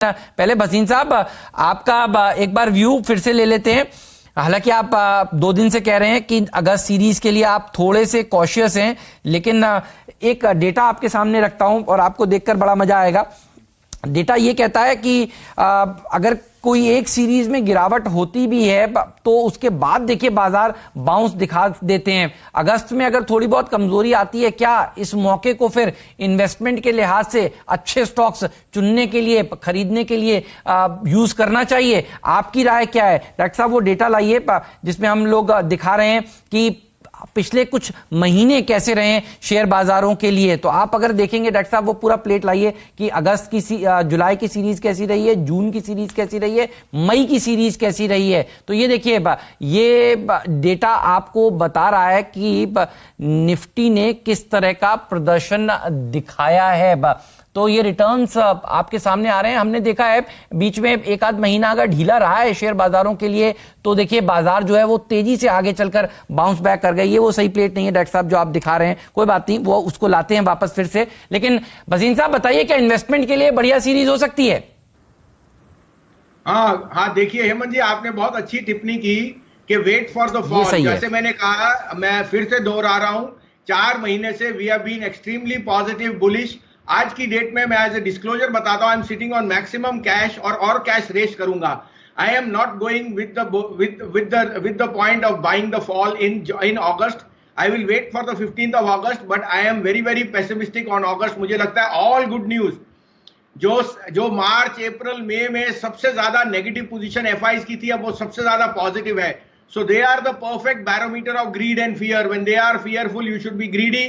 पहले भसीन साहब आपका एक बार व्यू फिर से ले लेते हैं। हालांकि आप 2 दिन से कह रहे हैं कि अगस्त सीरीज के लिए आप थोड़े से कॉशियस हैं, लेकिन एक डेटा आपके सामने रखता हूं और आपको देखकर बड़ा मजा आएगा। डेटा ये कहता है कि अगर कोई एक सीरीज में गिरावट होती भी है तो उसके बाद देखिए बाजार बाउंस दिखा देते हैं। अगस्त में अगर थोड़ी बहुत कमजोरी आती है, क्या इस मौके को फिर इन्वेस्टमेंट के लिहाज से अच्छे स्टॉक्स चुनने के लिए, खरीदने के लिए यूज करना चाहिए? आपकी राय क्या है? डॉक्टर साहब वो डेटा लाइए जिसमें हम लोग दिखा रहे हैं कि पिछले कुछ महीने कैसे रहे शेयर बाजारों के लिए। तो आप अगर देखेंगे डॉक्टर साहब वो पूरा प्लेट लाइए कि अगस्त की जुलाई की सीरीज कैसी रही है, जून की सीरीज कैसी रही है, मई की सीरीज कैसी रही है। तो ये देखिए ये डेटा आपको बता रहा है कि निफ्टी ने किस तरह का प्रदर्शन दिखाया है। तो ये रिटर्न्स आपके सामने आ रहे हैं। हमने देखा है बीच में एक आध महीना अगर ढीला रहा है शेयर बाजारों के लिए तो देखिए बाजार जो है वो तेजी से आगे चलकर बाउंस बैक कर गई। ये वो सही प्लेट नहीं है डॉक्टर साहब जो आप दिखा रहे हैं, कोई बात नहीं, वो उसको लाते हैं वापस फिर से। लेकिन भसीन साहब बताइए, क्या इन्वेस्टमेंट के लिए बढ़िया सीरीज हो सकती है? हाँ देखिए हेमंत जी, आपने बहुत अच्छी टिप्पणी की कि वेट फॉर द फॉल। जैसे मैंने कहा, मैं फिर से दोहरा रहा हूं, 4 महीने से we have been extremely positive bullish. आज की डेट में मैं एज ए डिस्क्लोजर बताता हूं, I am sitting on maximum cash और कैश रेस करूंगा। I am not going with the point of buying the fall in August. I will wait for the 15th of August, but I am very very pessimistic on August. मुझे लगता है all good news जो मार्च अप्रैल मई में सबसे ज्यादा negative position FIIs की थी, अब वो सबसे ज्यादा पॉजिटिव है। So they are the perfect barometer of greed and fear. When they are fearful you should be greedy,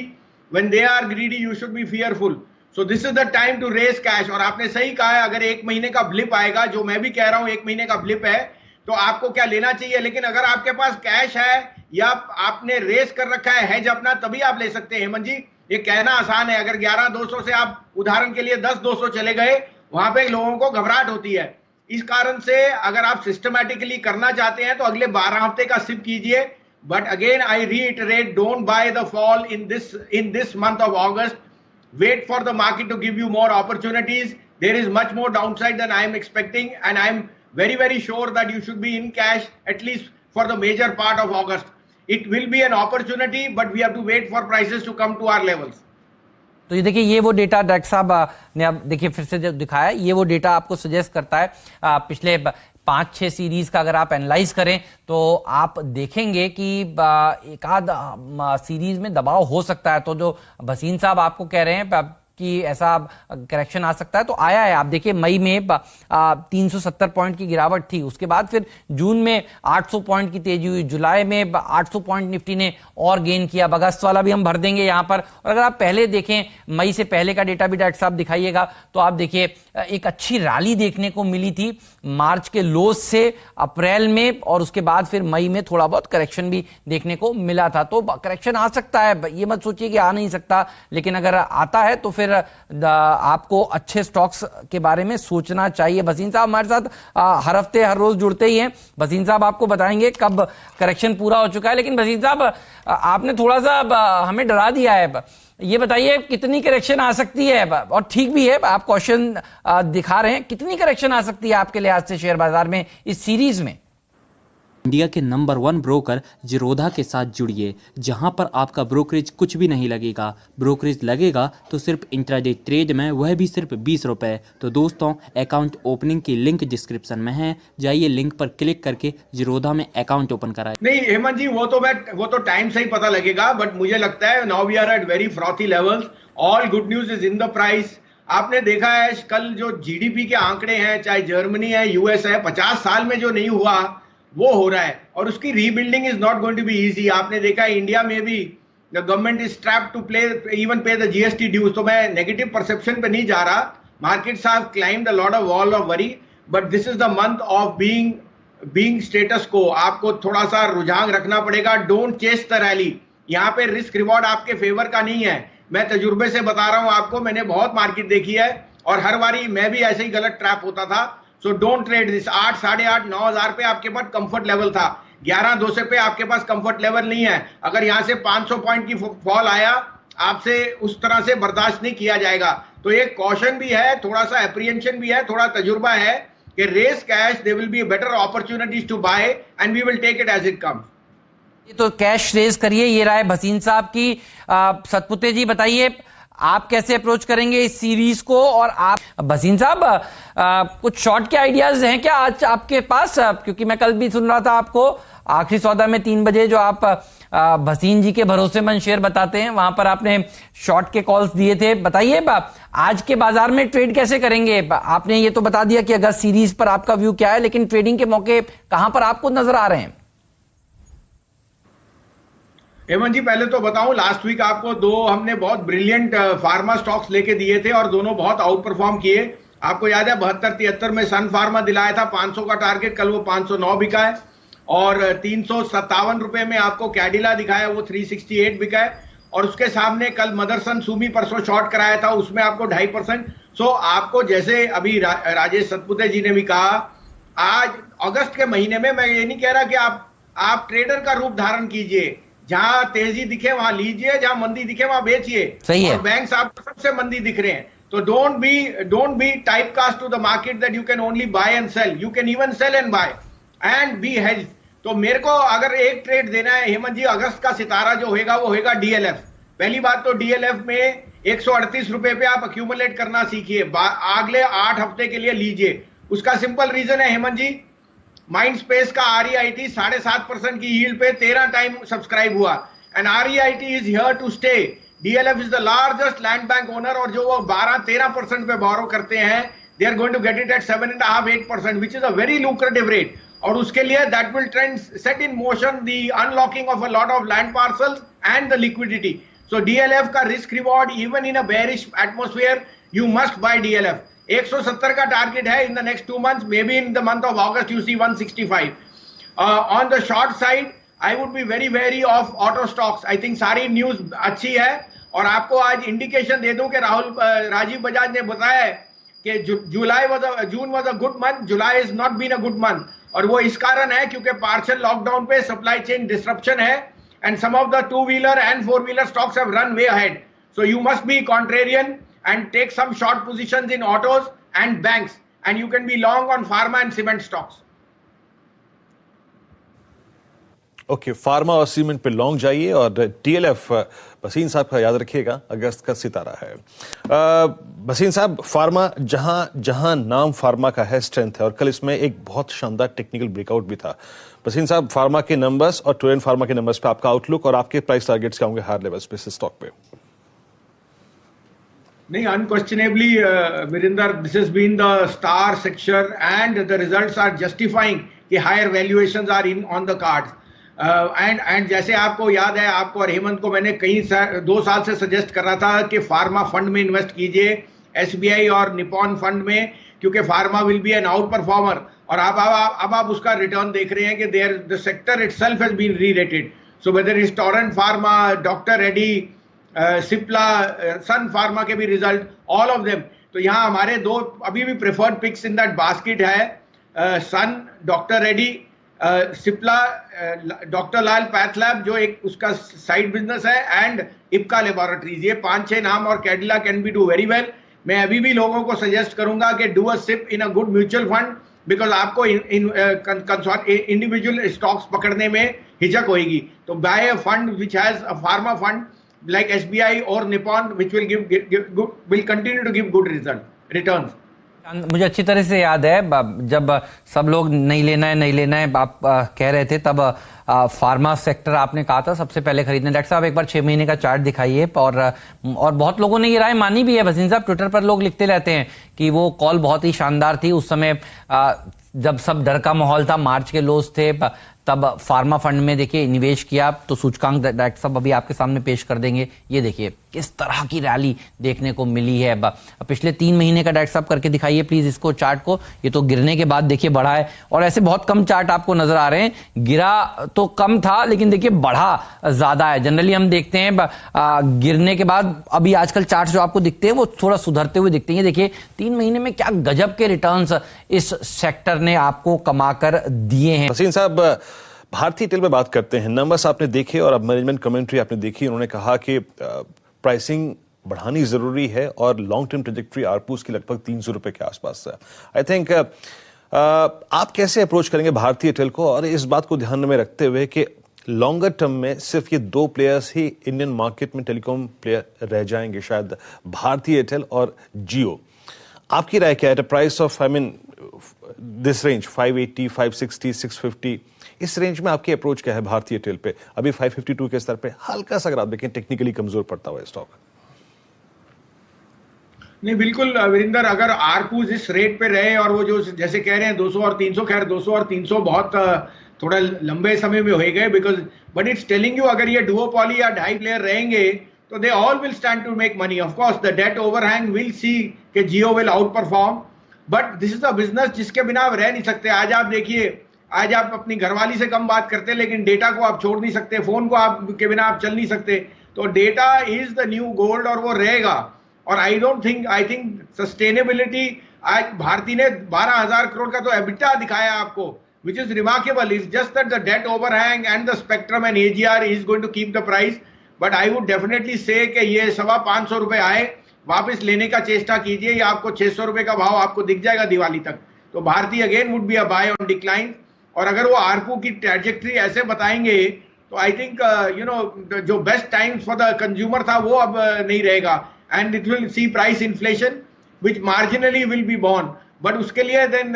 when they are greedy you should be fearful. So this is the time to raise cash. और आपने सही कहा है, अगर 1 महीने का blip आएगा, जो मैं भी कह रहा हूं 1 महीने का ब्लिप है, तो आपको क्या लेना चाहिए। लेकिन अगर आपके पास कैश है या आपने रेस कर रखा है हेज अपना, तभी आप ले सकते हैं हेमंत जी। ये कहना आसान है, अगर 11,200 से आप उदाहरण के लिए 10,200 चले गए, वहां पे लोगों को घबराहट होती है। इस कारण से अगर आप सिस्टमैटिकली करना चाहते हैं तो अगले 12 हफ्ते का सिप कीजिए। But again I reiterate, don't by the fall in this month of August. Wait for the market to give you more opportunities. There is much more downside than I am expecting, and I am very very sure that you should be in cash at least for the major part of August. It will be an opportunity, but we have to wait for prices to come to our levels. तो ये देखिए, ये वो data doctor साहब ने अब देखिए फिर से जो दिखाया, ये वो डेटा आपको सजेस्ट करता है पिछले 5-6 सीरीज का अगर आप एनालाइज करें तो आप देखेंगे कि एक आध सीरीज में दबाव हो सकता है। तो जो भसीन साहब आपको कह रहे हैं कि ऐसा करेक्शन आ सकता है, तो आया है। आप देखिए मई में 370 पॉइंट की गिरावट थी, उसके बाद फिर जून में 800 पॉइंट की तेजी हुई, जुलाई में 800 पॉइंट निफ्टी ने और गेन किया। अगस्त वाला भी हम भर देंगे यहाँ पर। और अगर आप पहले देखें, मई से पहले का डेटा भी डॉक्टर साहब दिखाइएगा, तो आप देखिए एक अच्छी रैली देखने को मिली थी मार्च के लोज से अप्रैल में, और उसके बाद फिर मई में थोड़ा बहुत करेक्शन भी देखने को मिला था। तो करेक्शन आ सकता है, ये मत सोचिए कि आ नहीं सकता, लेकिन अगर आता है तो फिर आपको अच्छे स्टॉक्स के बारे में सोचना चाहिए। भसीन साहब हमारे साथ हर हफ्ते हर रोज जुड़ते ही हैं। भसीन साहब आपको बताएंगे कब करेक्शन पूरा हो चुका है। लेकिन भसीन साहब आपने थोड़ा सा हमें डरा दिया है, ये बताइए कितनी करेक्शन आ सकती है? और ठीक भी है, आप क्वेश्चन दिखा रहे हैं, कितनी करेक्शन आ सकती है आपके लिहाज से शेयर बाजार में इस सीरीज में? इंडिया के नंबर 1 ब्रोकर जीरोधा के साथ जुड़िए, जहां पर आपका ब्रोकरेज कुछ भी नहीं लगेगा। ब्रोकरेज लगेगा तो सिर्फ इंट्राडे ट्रेड में, वह भी सिर्फ 20 रुपए। तो दोस्तों, अकाउंट ओपनिंग की लिंक डिस्क्रिप्शन में है, जाइए लिंक पर क्लिक करके जीरोधा में अकाउंट ओपन कराएं। नहीं हेमंत जी, वो तो टाइम से ही पता लगेगा, बट मुझे लगता है now we are at very frothy levels. All good news is in the price. आपने देखा है कल जो जीडीपी के आंकड़े हैं, चाहे जर्मनी है, यूएस है, 50 साल में जो नहीं हुआ वो हो रहा है, और उसकी rebuilding is not going to be easy. आपने देखा है इंडिया में भी the government is strapped to even pay the GST dues. तो मैं नेगेटिव परसेप्शन पे नहीं जा रहा, markets have climbed a lot of wall of worry, but this is the month of being status quo. आपको थोड़ा सा रुझान रखना पड़ेगा, डोंट चेस द रैली। यहाँ पे रिस्क रिवॉर्ड आपके फेवर का नहीं है। मैं तजुर्बे से बता रहा हूं आपको, मैंने बहुत मार्केट देखी है और हर बारी मैं भी ऐसे ही गलत ट्रैप होता था। So don't trade this. 8, 8.5, 9,000 पे आपके पास कंफर्ट लेवल था, 11,200 पे आपके पास कंफर्ट लेवल नहीं है। अगर यहां से 500 पॉइंट की फॉल आया, आपसे उस तरह से बर्दाश्त नहीं किया जाएगा। तो एक कॉशन भी है, थोड़ा सा एप्रीहेंशन भी है, थोड़ा तजुर्बा है कि raise cash, they will be better opportunities to buy and we will take it as it comes. ये तो कैश रेज करिए, ये राय भसीन साहब की। सतपुते जी बताइए, आप कैसे अप्रोच करेंगे इस सीरीज को? और आप भसीन साहब कुछ शॉर्ट के आइडियाज हैं क्या आज आपके पास? क्योंकि मैं कल भी सुन रहा था आपको आखिरी सौदा में 3 बजे जो आप भसीन जी के भरोसेमंद शेयर बताते हैं, वहां पर आपने शॉर्ट के कॉल्स दिए थे। बताइए आज के बाजार में ट्रेड कैसे करेंगे? आपने ये तो बता दिया कि अगस्त सीरीज पर आपका व्यू क्या है, लेकिन ट्रेडिंग के मौके कहां पर आपको नजर आ रहे हैं? हेमंत जी, पहले तो बताऊं, लास्ट वीक आपको 2 हमने बहुत ब्रिलियंट फार्मा स्टॉक्स लेके दिए थे और दोनों बहुत आउट परफॉर्म किए। आपको याद है 72-73 में सन फार्मा दिलाया था 500 का टारगेट, कल वो 509 बिका है। और 357 रुपए में आपको कैडिला दिखाया, वो 368 बिका है। और उसके सामने कल मदरसन सुमी परसों शॉर्ट कराया था, उसमें आपको 2.5%। सो आपको जैसे अभी राजेश सतपुते जी ने भी कहा, आज अगस्त के महीने में मैं ये नहीं कह रहा कि आप ट्रेडर का रूप धारण कीजिए, जहां तेजी दिखे वहां लीजिए, जहां मंदी दिखे वहां बेचिए। सही है। और बैंक्स आपको सबसे मंदी दिख रहे हैं, तो don't be typecast to the market that you can only buy and sell. You can even sell and buy and be hedge. तो मेरे को अगर एक ट्रेड देना है हेमंत जी, अगस्त का सितारा जो होगा वो होगा डीएलएफ। पहली बात तो डीएलएफ में 138 रुपए पे आप अक्यूमुलेट करना सीखिए, अगले 8 हफ्ते के लिए लीजिए। उसका सिंपल रीजन है हेमंत जी, माइंड स्पेस का REIT 7.5% की यील्ड पे 13 टाइम सब्सक्राइब हुआ and REIT is here to stay. DLF is the largest land bank owner और जो वो 12-13% पे बोरो करते हैं, they are going to get it at 7.5-8%, which is a very lucrative rate. और उसके लिए that will trend set in motion the unlocking of a lot of land parcels and the liquidity. So DLF का risk reward even in a bearish atmosphere, you must buy DLF। 170 का target है in the next 2 months, maybe in the month of August you see 165। On the short side I would be very very off auto stocks. I think सारी news अच्छी है और आपको आज indication दे दूं कि राजीव बजाज ने बताया है कि June was a good month, July is not been a good month. और वो इस कारण है क्योंकि पार्शियल लॉकडाउन पे सप्लाई चेन डिसरप्शन है and some of the 2-wheeler and 4-wheeler stocks have run way ahead. So you must be contrarian and take some short positions in autos and banks, and you can be long on pharma and cement stocks. Okay, pharma और cement पे long जाइए और DLF Bhasin साहब का याद रखिएगा, अगस्त का सितारा है। भसीन साहब, फार्मा जहां नाम फार्मा का है, स्ट्रेंथ है, और कल इसमें एक बहुत शानदार टेक्निकल ब्रेकआउट भी था। भसीन साहब, फार्मा के नंबर्स और टोरेंट फार्मा के नंबर्स पे आपका आउटलुक और आपके प्राइस टारगेट्स क्या होंगे हायर लेवल्स पे स्टॉक पे? नहीं, unquestionably Virendra, this has been the star section and the results are justifying कि higher valuations are in on the cards. And जैसे आपको याद है, आपको और हेमंत को मैंने 2 साल से सजेस्ट कर रहा था कि फार्मा फंड में इन्वेस्ट कीजिए, SBI और निपॉन फंड में, क्योंकि pharma will be an out performer. और अब आप उसका रिटर्न देख रहे हैं कि the sector itself has been re-rated. So whether is Torrent Pharma, doctor Reddy, Cipla, Sun Pharma के भी रिजल्ट, ऑल ऑफ देम। तो यहाँ हमारे 2 अभी भी preferred picks in that basket है, सन, डॉक्टर रेड्डी, सिप्ला, डॉक्टर लाल पैथलैब जो एक उसका साइड बिजनेस है, एंड इप्का लेबोरेटरीज। ये 5-6 नाम, और Cadila can be do very well. मैं अभी भी लोगों को सजेस्ट करूंगा कि do a SIP in a good mutual fund, because आपको इंडिविजुअल स्टॉक्स पकड़ने में हिचक होगी। तो buy a fund which has a pharma fund like SBI or Nippon, which will continue to give good returns. मुझे अच्छी तरह से याद है जब सब लोग नहीं लेना है आप कह रहे थे, तब फार्मा सेक्टर आपने कहा था सबसे पहले खरीदने। डॉक्टर साहब, एक बार 6 महीने का चार्ट दिखाइए। और बहुत लोगों ने ये राय मानी भी है भसीन साहब, ट्विटर पर लोग लिखते रहते हैं कि वो कॉल बहुत ही शानदार थी। उस समय जब सब डर का माहौल था, मार्च के लोज थे, तब फार्मा फंड में देखिए निवेश किया तो सूचकांक डायरेक्ट सब अभी आपके सामने पेश कर देंगे। ये देखिए किस तरह की रैली देखने को मिली है। पिछले 3 महीने का डायरेक्ट साहब करके दिखाइए प्लीज इसको, चार्ट को। ये तो गिरने के बाद देखिए बढ़ा है, और ऐसे बहुत कम चार्ट आपको नजर आ रहे हैं। गिरा तो कम था लेकिन देखिए बढ़ा ज्यादा है। जनरली हम देखते हैं गिरने के बाद अभी आजकल चार्ट जो आपको दिखते हैं वो थोड़ा सुधरते हुए दिखते हैं। देखिए 3 महीने में क्या गजब के रिटर्न्स इस सेक्टर ने आपको कमाकर दिए हैं। भसीन साहब, भारतीय टेल में बात करते हैं, नंबर्स आपने देखे और अब मैनेजमेंट कमेंट्री आपने देखी। उन्होंने कहा कि प्राइसिंग बढ़ानी जरूरी है और लॉन्ग टर्म ट्रेजेक्ट्री आरपूस की लगभग 300 रुपए के आसपास है। आई थिंक आप कैसे अप्रोच करेंगे भारतीय एयरटेल को, और इस बात को ध्यान में रखते हुए कि लॉन्गर टर्म में सिर्फ ये 2 प्लेयर्स ही इंडियन मार्केट में टेलीकॉम प्लेयर रह जाएंगे, शायद भारतीय एयरटेल और जियो। आपकी राय क्या है? प्राइस ऑफ दिस रेंज 580, 560, 650, इस रेंज में आपकी अप्रोच क्या है भारतीय एयरटेल पे? अभी 552 के स्तर पे हल्का सा अगर आप देखें टेक्निकली कमजोर पड़ता हुआ स्टॉक। नहीं, बिल्कुल वीरेंद्र, अगर आरपूस इस रेट पे रहे और वो जो जैसे कह रहे हैं 200 और 300, खैर 200 और 300 बहुत थोड़ा लंबे समय में हो गए, because but it's telling you अगर ये डुओपॉली या 2.5 प्लेयर रहेंगे तो they all will stand to make money. Of course the debt overhang will see कि Jio will outperform, but this is a business जिसके बिना आप रह नहीं सकते। आज आप देखिए, आज आप अपनी घरवाली से कम बात करते हैं लेकिन डेटा को आप छोड़ नहीं सकते, फोन को आप के बिना आप चल नहीं सकते। तो data is the new gold और वो रहेगा। और आई थिंक सस्टेनेबिलिटी, आज भारती ने 12,000 करोड़ का तो एबिटा दिखाया आपको, which is remarkable. It's just that the debt overhang and the spectrum and AGR is going to keep the price. But I would definitely say कि ये 550 रुपए आए, वापस लेने का चेष्टा कीजिए, या आपको 600 रुपए का भाव आपको दिख जाएगा दिवाली तक। तो Bharti again would be a buy on decline. और अगर वो आरपू की ट्रैजेक्टरी ऐसे बताएंगे तो आई थिंक जो best time for the consumer था वो अब नहीं रहेगा, and it will see price inflation which marginally will be borne. But उसके लिए then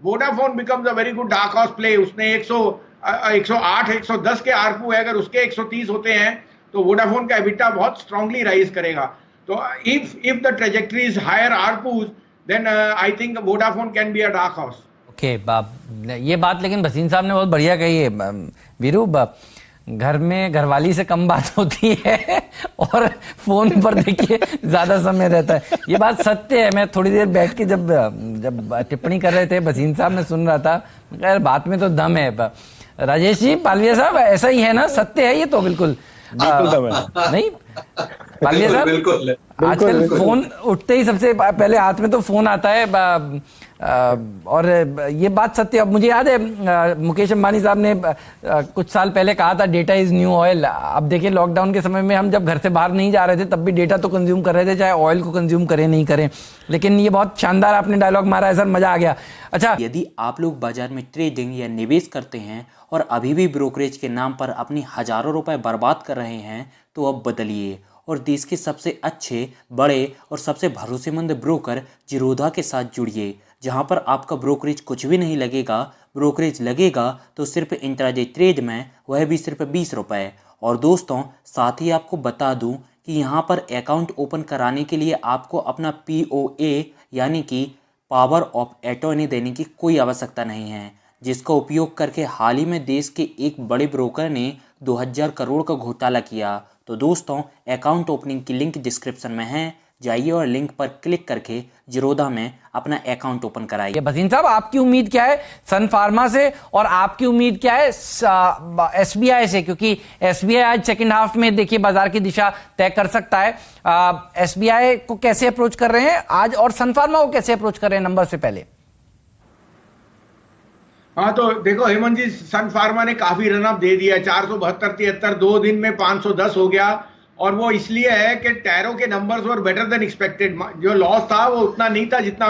Vodafone becomes a very good dark horse play. उसने 108, 110 के आरपू है, अगर उसके 130 होते हैं तो वोडाफोन का एबिटा बहुत स्ट्रांगली राइज करेगा। तो if the trajectory is higher ARPUs, then I think Vodafone can be a dark horse. Okay, ये बात लेकिन भसीन साहब ने बहुत बढ़िया कही है वीरू। घर में घरवाली से कम बात होती है और फोन पर देखिए ज्यादा समय रहता है, ये बात सत्य है। मैं थोड़ी देर बैठ के जब टिप्पणी कर रहे थे भसीन साहब, मैं सुन रहा था, यार बात में तो दम है। राजेश जी, पालविया साहब, ऐसा ही है ना? सत्य है ये तो बिल्कुल नहीं पालविया साहब? आजकल फोन उठते ही सबसे पहले हाथ में तो फोन आता है, और ये बात सत्य। अब मुझे याद है मुकेश अंबानी साहब ने कुछ साल पहले कहा था डेटा इज न्यू ऑयल। अब देखिए लॉकडाउन के समय में हम जब घर से बाहर नहीं जा रहे थे तब भी डेटा तो कंज्यूम कर रहे थे, चाहे ऑयल को कंज्यूम करें नहीं करें। लेकिन ये बहुत शानदार आपने डायलॉग मारा है सर, मजा आ गया। अच्छा, यदि आप लोग बाजार में ट्रेडिंग या निवेश करते हैं और अभी भी ब्रोकरेज के नाम पर अपनी हजारों रुपए बर्बाद कर रहे हैं तो अब बदलिए और देश के सबसे अच्छे, बड़े और सबसे भरोसेमंद ब्रोकर जिरोधा के साथ जुड़िए, जहां पर आपका ब्रोकरेज कुछ भी नहीं लगेगा। ब्रोकरेज लगेगा तो सिर्फ इंट्राडे ट्रेड में, वह भी सिर्फ 20 रुपये। और दोस्तों, साथ ही आपको बता दूं कि यहां पर अकाउंट ओपन कराने के लिए आपको अपना POA यानी कि पावर ऑफ अटॉर्नी देने की कोई आवश्यकता नहीं है, जिसका उपयोग करके हाल ही में देश के एक बड़े ब्रोकर ने 2000 करोड़ का घोटाला किया। तो दोस्तों, अकाउंट ओपनिंग की लिंक डिस्क्रिप्शन में है, जाइए और लिंक पर क्लिक करके जिरोधा में अपना अकाउंट ओपन कराइए। भसीन साहब, आपकी उम्मीद क्या है सन फार्मा से, और आपकी उम्मीद क्या है SBI से? क्योंकि SBI आज सेकंड हाफ में देखिए बाजार की दिशा तय कर सकता है। SBI को कैसे अप्रोच कर रहे हैं आज, और सन फार्मा को कैसे अप्रोच कर रहे हैं नंबर से पहले? हाँ, तो देखो हेमंत जी, सन फार्मा ने काफी रनअप दे दिया, 472-73, 2 दिन में 510 हो गया। और वो इसलिए है कि टैरो के numbers were better than expected. जो लॉस था वो उतना नहीं था जितना,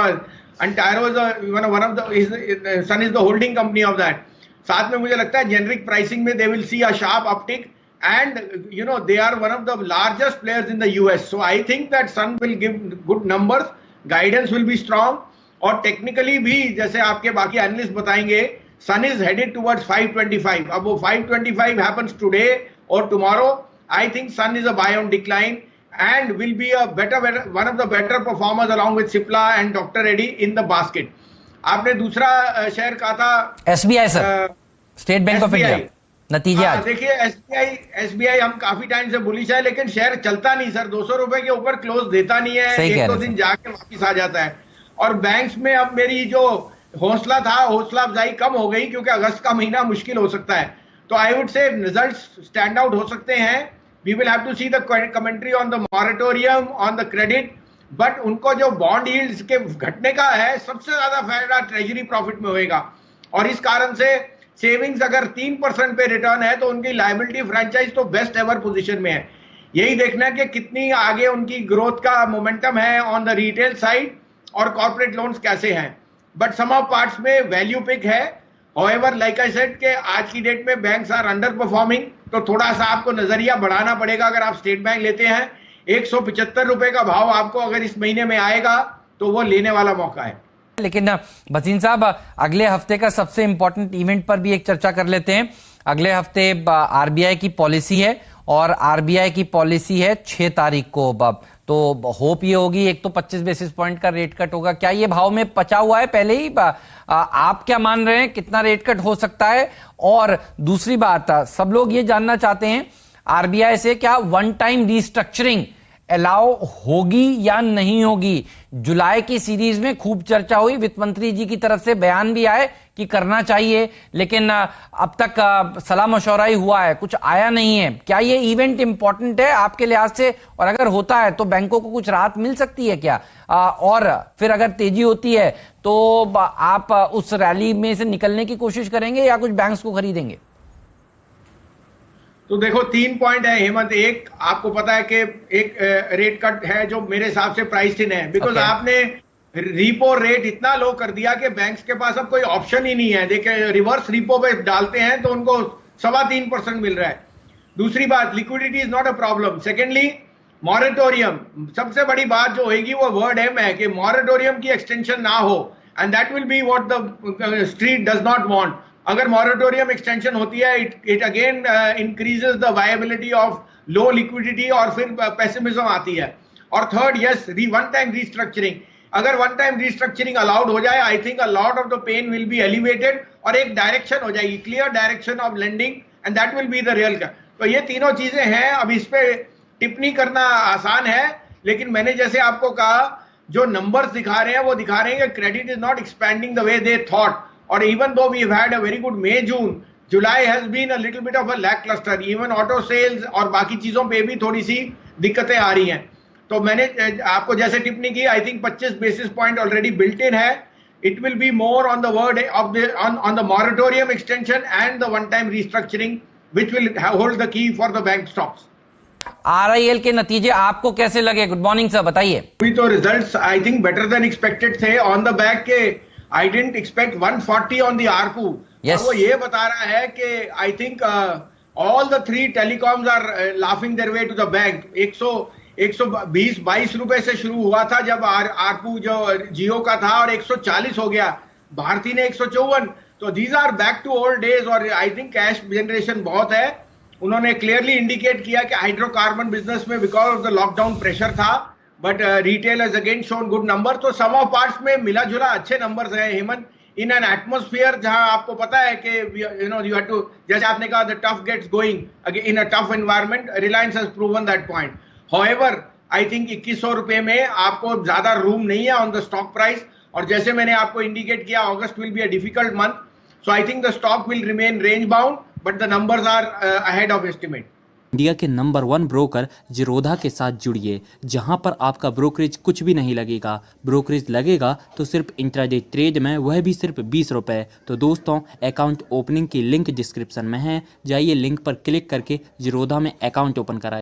and Taro is one of the, Sun is the holding company of that. साथ में मुझे लगता है जेनरिक प्राइसिंग में they will see a sharp uptick, and they are one of the largest players in the US। So I think that Sun will give good numbers, guidance will be strong, और technically भी जैसे आपके बाकी analyst बताएंगे, सन is headed towards 525। अब वो 525 happens today और tomorrow, I think Sun is a buy on decline and will be a one of the better performers along with Cipla and Dr. Reddy in the basket. आपने दूसरा share कहा था SBI sir, state bank of India. नतीजे आज देखिए, SBI हम काफी time से बुलिश है, लेकिन शेयर चलता नहीं सर, 200 रुपए के ऊपर क्लोज देता नहीं है, 1-2 दिन जाके वापिस आ जाता है। और बैंक्स में अब मेरी जो हौसला था, हौसला अफजाई कम हो गई, क्योंकि अगस्त का महीना मुश्किल हो सकता है। तो I would say results stand out हो सकते हैं। We will have to see the commentary on the moratorium on the credit, but उनको जो बॉन्ड यील्ड्स के घटने का है, सबसे ज्यादा फायदा ट्रेजरी प्रॉफिट में होएगा। और इस कारण से सेविंग्स अगर 3% पे रिटर्न है तो उनकी लायबिलिटी फ्रेंचाइज तो बेस्ट एवर पोजीशन में है। यही देखना है कि कितनी आगे उनकी ग्रोथ का मोमेंटम है ऑन द रिटेल साइड और कॉर्पोरेट लोन्स कैसे हैं। बट सम ऑफ पार्ट्स में वैल्यू पिक है। हाउएवर लाइक आई सेड कि आज की डेट में बैंक्स आर अंडर परफॉर्मिंग, तो थोड़ा सा आपको नजरिया बढ़ाना पड़ेगा। अगर आप स्टेट बैंक लेते हैं 175 रुपए का भाव आपको अगर इस महीने में आएगा तो वो लेने वाला मौका है। लेकिन भसीन साहब, अगले हफ्ते का सबसे इंपॉर्टेंट इवेंट पर भी एक चर्चा कर लेते हैं। अगले हफ्ते आरबीआई की पॉलिसी है और आरबीआई की पॉलिसी है 6 तारीख को। तो होप ये होगी, एक तो 25 बेसिस पॉइंट का रेट कट होगा। क्या ये भाव में पचा हुआ है पहले ही? आप क्या मान रहे हैं, कितना रेट कट हो सकता है? और दूसरी बात, सब लोग ये जानना चाहते हैं आरबीआई से, क्या वन टाइम रिस्ट्रक्चरिंग अलाउ होगी या नहीं होगी? जुलाई की सीरीज में खूब चर्चा हुई, वित्त मंत्री जी की तरफ से बयान भी आए कि करना चाहिए, लेकिन अब तक सलाह मशवरा ही हुआ है, कुछ आया नहीं है। क्या ये इवेंट इंपॉर्टेंट है आपके लिहाज से? और अगर होता है तो बैंकों को कुछ राहत मिल सकती है क्या? और फिर अगर तेजी होती है तो आप उस रैली में से निकलने की कोशिश करेंगे या कुछ बैंक्स को खरीदेंगे? तो देखो 3 पॉइंट है हेमंत। एक, आपको पता है कि एक रेट कट है जो मेरे हिसाब से प्राइस इन है, बिकॉज आपने रिपो रेट इतना लो कर दिया कि बैंक्स के पास अब कोई ऑप्शन ही नहीं है। देखिए रिवर्स रिपो पे डालते हैं तो उनको 3.25% मिल रहा है। दूसरी बात, liquidity is not a problem. Secondly, moratorium, सबसे बड़ी बात जो होगी वो वर्ड एम है कि मॉरेटोरियम की एक्सटेंशन ना हो, and that will be what the street does not want. अगर मॉरेटोरियम एक्सटेंशन होती है, it again increases the viability of low liquidity और फिर पेसिमिज्म आती है। और third, yes, one time restructuring, अगर वन टाइम रिस्ट्रक्चरिंग अलाउड हो जाए, I think a lot of the pain will be elevated और एक डायरेक्शन हो जाएगी, clear direction of lending, and that will be the real. तो ये तीनों चीजें हैं। अब इस पे टिप्पणी करना आसान है, लेकिन मैंने जैसे आपको कहा, जो नंबर्स दिखा रहे हैं वो दिखा रहे हैं कि credit is not expanding the way they thought. और even though we've had a very good May June, July has been a little bit of a lackluster, even auto sales और बाकी चीजों पे भी थोड़ी सी दिक्कतें आ रही हैं। तो मैंने आपको जैसे टिप्पणी की, I think 25 basis point already built in है। It will be more on the word of the on the moratorium extension and the one time restructuring which will hold the key for the bank stocks. RIL के नतीजे आपको कैसे लगे? Good morning sir, बताइए। अभी तो results I think better than expected थे। On the back के I didn't expect 140 on the ARPU. Yes. और वो ये बता रहा है कि I think all the 3 telecoms are laughing their way to the bank. 120-22 रुपए से शुरू हुआ था जब ARPU जो जियो का था, और 140 हो गया। भारती ने 154। तो these are back to old days, और I think कैश जनरेशन बहुत है। उन्होंने क्लियरली इंडिकेट किया कि हाइड्रोकार्बन बिजनेस में because of the lockdown pressure था, but retail has again shown good number. तो सम ऑफ पार्ट्स में मिला जुला अच्छे नंबर्स हैं हेमंत, इन एन एटमोस्फियर जहां आपको पता है कि यू हैव टू, जैसे आपने कहा, the tough gets going in a tough environment. Reliance has proven that point. However I think 2100 रुपए में आपको ज्यादा रूम नहीं है ऑन द स्टॉक प्राइस, और जैसे मैंने आपको इंडिकेट किया, August will be a difficult month, so I think the stock will remain range bound, but the numbers are ahead of estimate. India के नंबर 1 ब्रोकर जिरोधा के साथ जुड़िए, जहां पर आपका ब्रोकरेज कुछ भी नहीं लगेगा। ब्रोकरेज लगेगा तो सिर्फ इंट्राडे ट्रेड में, वह भी सिर्फ 20 रुपये। तो दोस्तों, अकाउंट ओपनिंग की लिंक डिस्क्रिप्शन में है, जाइए लिंक पर क्लिक करके जिरोधा में अकाउंट ओपन कराएं।